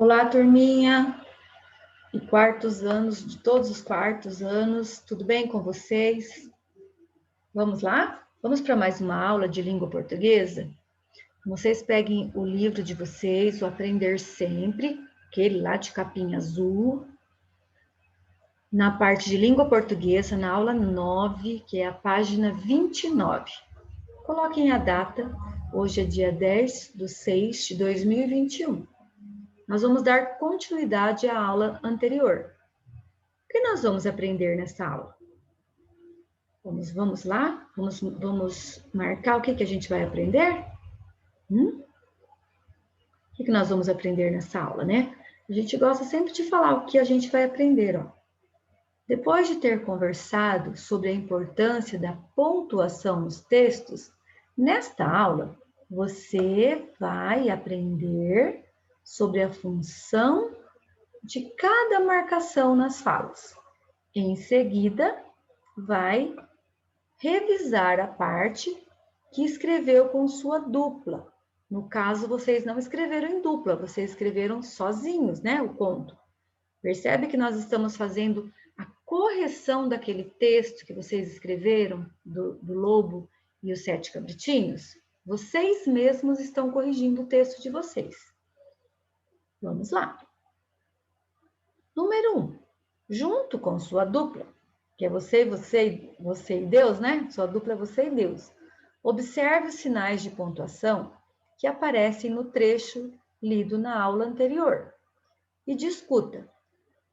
Olá, turminha, e quartos anos, de todos os quartos anos, tudo bem com vocês? Vamos lá? Vamos para mais uma aula de língua portuguesa? Vocês peguem o livro de vocês, o Aprender Sempre, aquele lá de capinha azul, na parte de língua portuguesa, na aula 9, que é a página 29. Coloquem a data, hoje é dia 10/6/2021. Nós vamos dar continuidade à aula anterior. O que nós vamos aprender nessa aula? Vamos lá? Vamos marcar o que a gente vai aprender? O que nós vamos aprender nessa aula, né? A gente gosta sempre de falar o que a gente vai aprender, ó. Depois de ter conversado sobre a importância da pontuação nos textos, nesta aula você vai aprender sobre a função de cada marcação nas falas. Em seguida, vai revisar a parte que escreveu com sua dupla. No caso, vocês não escreveram em dupla, vocês escreveram sozinhos, né, o conto. Percebe que nós estamos fazendo a correção daquele texto que vocês escreveram, do Lobo e os Sete Cabritinhos? Vocês mesmos estão corrigindo o texto de vocês. Vamos lá. Número 1. Junto com sua dupla, que é você e Deus, né? Sua dupla é você e Deus. Observe os sinais de pontuação que aparecem no trecho lido na aula anterior e discuta.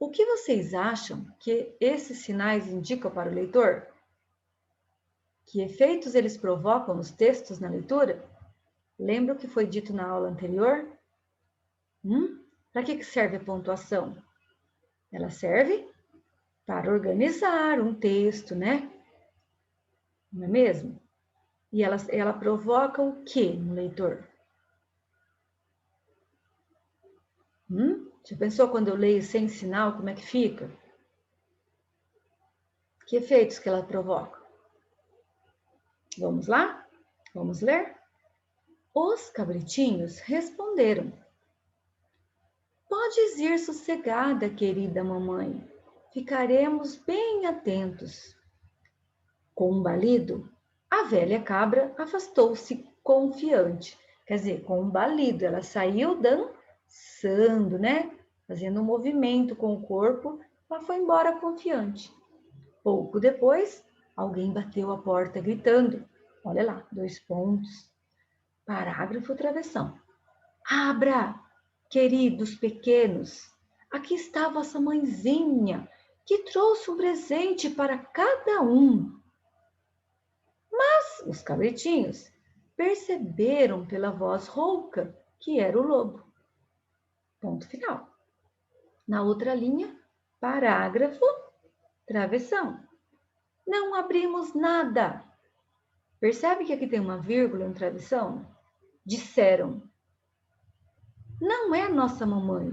O que vocês acham que esses sinais indicam para o leitor? Que efeitos eles provocam nos textos na leitura? Lembra o que foi dito na aula anterior? Para que serve a pontuação? Ela serve para organizar um texto, né? Não é mesmo? E ela provoca o que no leitor? Já pensou quando eu leio sem sinal, como é que fica? Que efeitos que ela provoca? Vamos lá? Vamos ler? Os cabritinhos responderam. Podes ir sossegada, querida mamãe. Ficaremos bem atentos. Com um balido, a velha cabra afastou-se confiante. Quer dizer, com um balido, ela saiu dançando, né? Fazendo um movimento com o corpo, ela foi embora confiante. Pouco depois, alguém bateu a porta gritando. Olha lá, 2 pontos. Parágrafo travessão. Abra, queridos pequenos. Aqui está vossa mãezinha, que trouxe um presente para cada um. Mas os cabritinhos perceberam pela voz rouca que era o lobo. Ponto final. Na outra linha, parágrafo, travessão. Não abrimos nada. Percebe que aqui tem uma vírgula em travessão? Disseram. Não é nossa mamãe.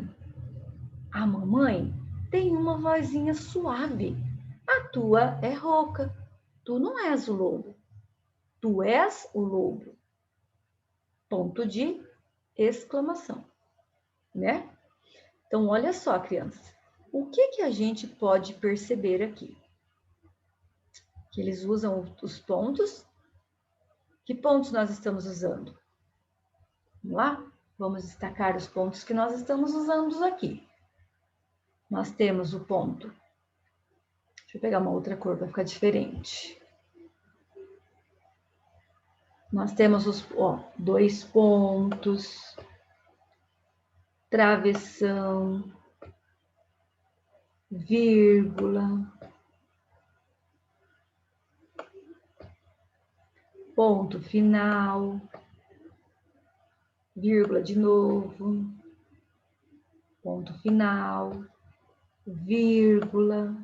A mamãe tem uma vozinha suave. A tua é rouca. Tu não és o lobo. Tu és o lobo. Ponto de exclamação, né? Então, olha só, crianças. O que a gente pode perceber aqui? Que eles usam os pontos. Que pontos nós estamos usando? Vamos lá? Vamos destacar os pontos que nós estamos usando aqui. Nós temos o ponto. Deixa eu pegar uma outra cor para ficar diferente. Nós temos os 2 pontos, travessão, vírgula, ponto final, vírgula de novo, ponto final, vírgula,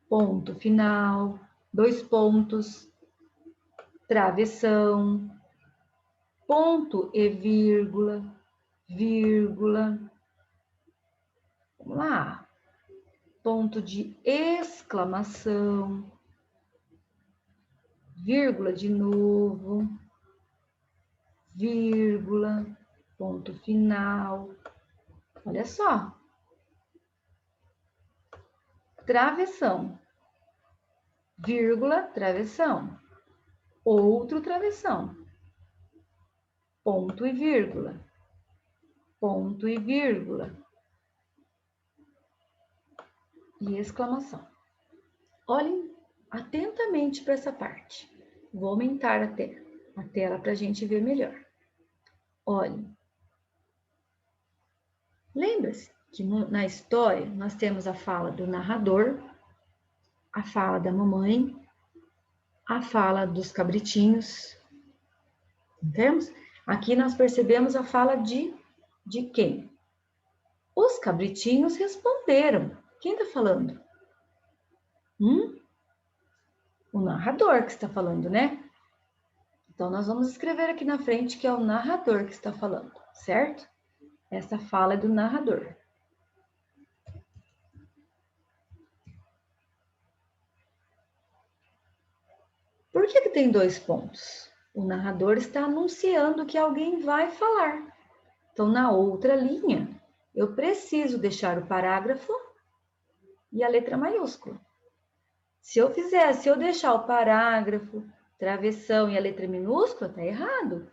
ponto final, 2 pontos, travessão, ponto e vírgula. Vamos lá. Ponto de exclamação, vírgula de novo, vírgula, ponto final. Olha só. Travessão, vírgula, travessão. Outro travessão. Ponto e vírgula. Ponto e vírgula. E exclamação. Olhem atentamente para essa parte. Vou aumentar a tela para a gente ver melhor. Olhem. Lembra-se que na história nós temos a fala do narrador, a fala da mamãe, a fala dos cabritinhos. Entendemos? Aqui nós percebemos a fala de quem? Os cabritinhos responderam. Quem está falando? O narrador que está falando, né? Então, nós vamos escrever aqui na frente que é o narrador que está falando, certo? Essa fala é do narrador. Por que tem 2 pontos? O narrador está anunciando que alguém vai falar. Então, na outra linha, eu preciso deixar o parágrafo e a letra maiúscula. Se eu deixar o parágrafo, travessão e a letra minúscula, tá errado.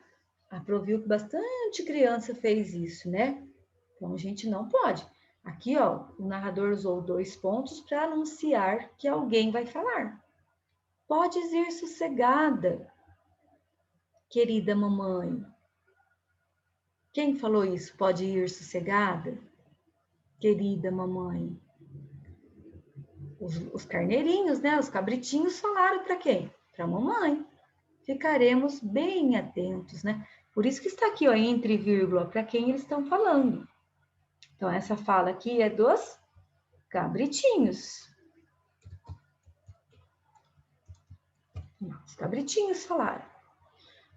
Viu que bastante criança fez isso, né? Então, a gente não pode. Aqui, ó, o narrador usou 2 pontos para anunciar que alguém vai falar. Podes ir sossegada, querida mamãe. Quem falou isso? Pode ir sossegada, querida mamãe. Os carneirinhos, né? Os cabritinhos falaram para quem? Para a mamãe. Ficaremos bem atentos, né? Por isso que está aqui, ó, entre vírgula, para quem eles estão falando. Então, essa fala aqui é dos cabritinhos. Os cabritinhos falaram.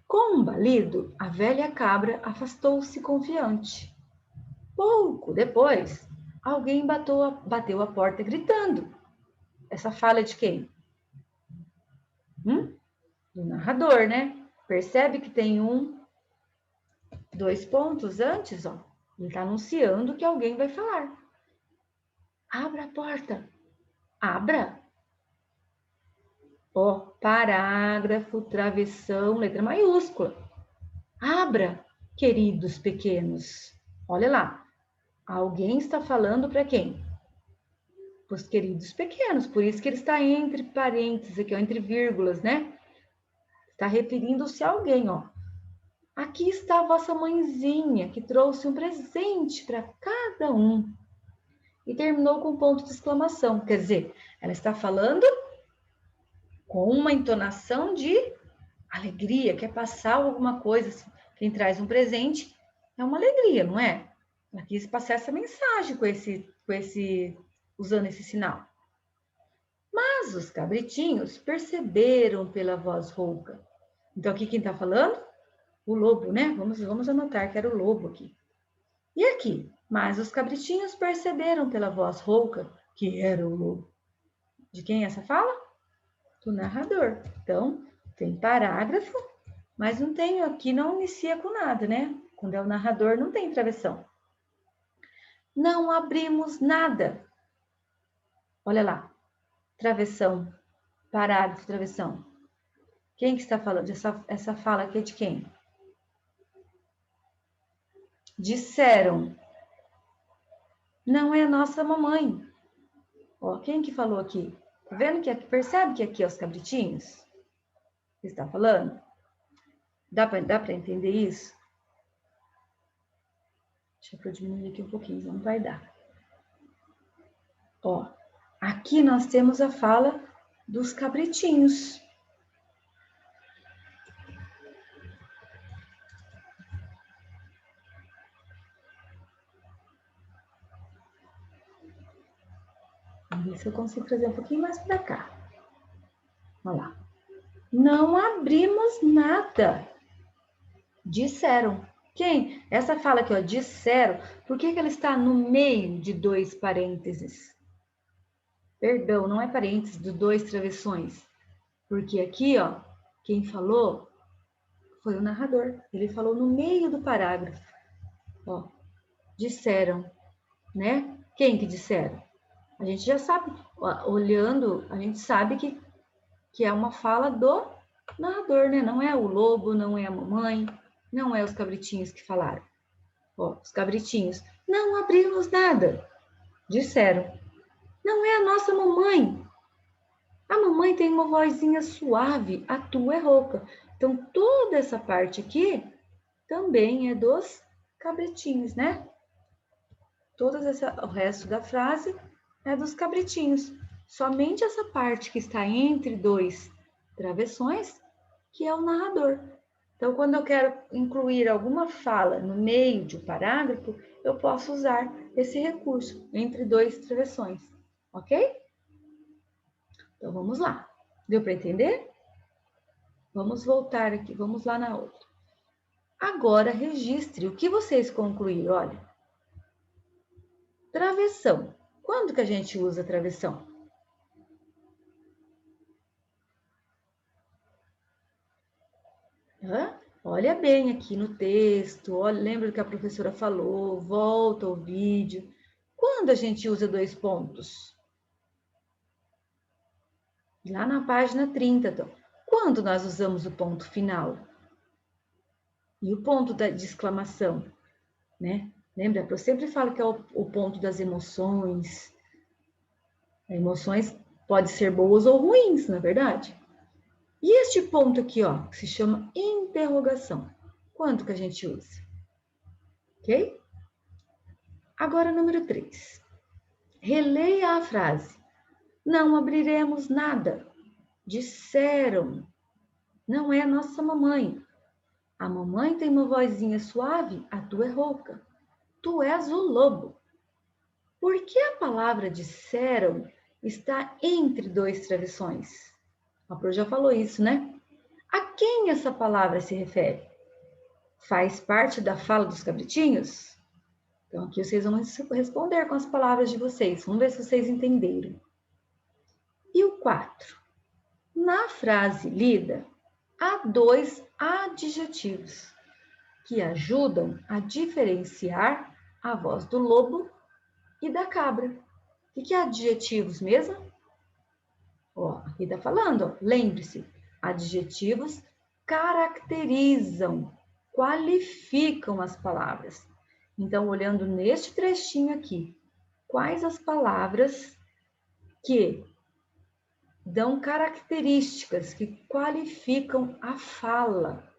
Com um balido, a velha cabra afastou-se confiante. Pouco depois, alguém bateu a porta gritando. Essa fala é de quem? Do narrador, né? Percebe que tem 2 pontos antes, ó. Ele está anunciando que alguém vai falar. Abra a porta. Abra. Ó, parágrafo, travessão, letra maiúscula. Abra, queridos pequenos. Olha lá. Alguém está falando para quem? Para os queridos pequenos. Por isso que ele está entre parênteses aqui, ó, entre vírgulas, né? Está referindo-se a alguém, ó. Aqui está a vossa mãezinha, que trouxe um presente para cada um. E terminou com um ponto de exclamação. Quer dizer, ela está falando com uma entonação de alegria, quer passar alguma coisa. Quem traz um presente é uma alegria, não é? Ela quis passar essa mensagem usando esse sinal. Mas os cabritinhos perceberam pela voz rouca. Então, aqui quem está falando? O lobo, né? Vamos anotar que era o lobo aqui. E aqui? Mas os cabritinhos perceberam pela voz rouca que era o lobo. De quem é essa fala? Do narrador. Então, tem parágrafo, mas não tem aqui, não inicia com nada, né? Quando é o narrador, não tem travessão. Não abrimos nada. Olha lá. Travessão. Parágrafo, travessão. Quem que está falando? Essa fala aqui é de quem? Disseram. Não é a nossa mamãe. Ó, quem que falou aqui? Tá vendo que aqui, percebe que aqui é os cabritinhos? Que está falando? Dá para entender isso? Deixa eu diminuir aqui um pouquinho, não vai dar. Ó, aqui nós temos a fala dos cabritinhos. Vamos ver se eu consigo trazer um pouquinho mais para cá. Olha lá. Não abrimos nada. Disseram. Quem? Essa fala aqui, ó, disseram. Por que ela está no meio de 2 parênteses? Perdão, não é parênteses, de 2 travessões. Porque aqui, ó, quem falou foi o narrador. Ele falou no meio do parágrafo. Ó, disseram, né? Quem que disseram? A gente já sabe, olhando, a gente sabe que é uma fala do narrador, né? Não é o lobo, não é a mamãe, não é os cabritinhos que falaram. Ó, os cabritinhos, não abrimos nada, disseram. Não é a nossa mamãe. A mamãe tem uma vozinha suave, a tua é rouca. Então, toda essa parte aqui também é dos cabritinhos, né? O resto da frase é dos cabritinhos. Somente essa parte que está entre dois travessões, que é o narrador. Então, quando eu quero incluir alguma fala no meio de um parágrafo, eu posso usar esse recurso, entre dois travessões, ok? Então, vamos lá. Deu para entender? Vamos voltar aqui, vamos lá na outra. Agora, registre o que vocês concluíram. Olha, travessão. Quando que a gente usa travessão? Olha bem aqui no texto, olha, lembra do que a professora falou, volta ao vídeo. Quando a gente usa dois pontos? Lá na página 30, então. Quando nós usamos o ponto final? E o ponto de exclamação, né? Lembra? Eu sempre falo que é o ponto das emoções. Emoções podem ser boas ou ruins, na verdade. E este ponto aqui, ó, que se chama interrogação. Quando que a gente usa? Ok? Agora, número 3. Releia a frase. Não abriremos nada. Disseram. Não é a nossa mamãe. A mamãe tem uma vozinha suave, a tua é rouca. Tu és o lobo. Por que a palavra disseram está entre dois travessões? A Pro já falou isso, né? A quem essa palavra se refere? Faz parte da fala dos cabritinhos? Então, aqui vocês vão responder com as palavras de vocês. Vamos ver se vocês entenderam. E o 4. Na frase lida, há dois adjetivos que ajudam a diferenciar a voz do lobo e da cabra. O que é adjetivos mesmo? Ó, aqui está falando, ó, lembre-se, adjetivos caracterizam, qualificam as palavras. Então, olhando neste trechinho aqui, quais as palavras que dão características, que qualificam a fala,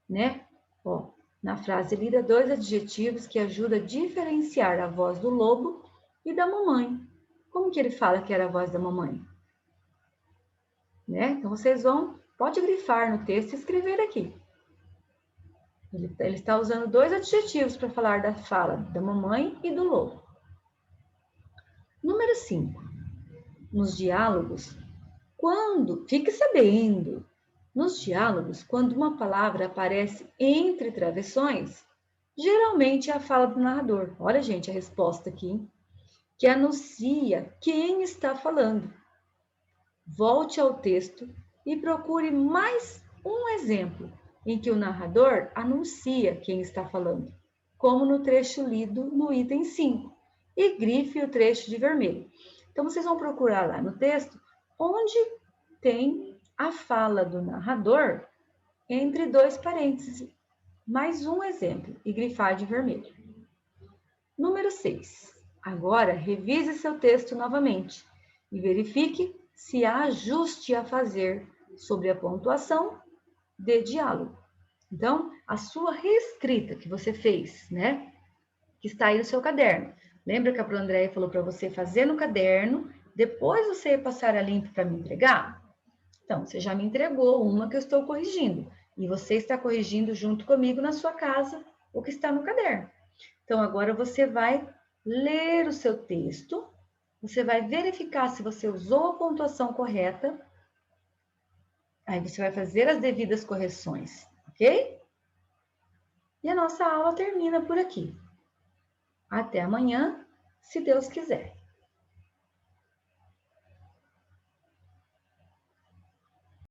né? Ó, na frase lida, dois adjetivos que ajudam a diferenciar a voz do lobo e da mamãe. Como que ele fala que era a voz da mamãe? Né? Então, vocês pode grifar no texto e escrever aqui. Ele está usando dois adjetivos para falar da fala da mamãe e do lobo. Número 5. Nos diálogos, fique sabendo, nos diálogos, quando uma palavra aparece entre travessões, geralmente é a fala do narrador. Olha, gente, a resposta aqui, hein? Que anuncia quem está falando. Volte ao texto e procure mais um exemplo em que o narrador anuncia quem está falando, como no trecho lido no item 5, e grife o trecho de vermelho. Então, vocês vão procurar lá no texto onde tem a fala do narrador entre dois parênteses, mais um exemplo, e grifar de vermelho. Número 6. Agora, revise seu texto novamente e verifique se há ajuste a fazer sobre a pontuação de diálogo. Então, a sua reescrita que você fez, né? Que está aí no seu caderno. Lembra que a Pro Andréia falou para você fazer no caderno, depois você ia passar a limpo para me entregar? Então, você já me entregou uma que eu estou corrigindo. E você está corrigindo junto comigo na sua casa o que está no caderno. Então, agora você vai ler o seu texto, você vai verificar se você usou a pontuação correta, aí você vai fazer as devidas correções, ok? E a nossa aula termina por aqui. Até amanhã, se Deus quiser.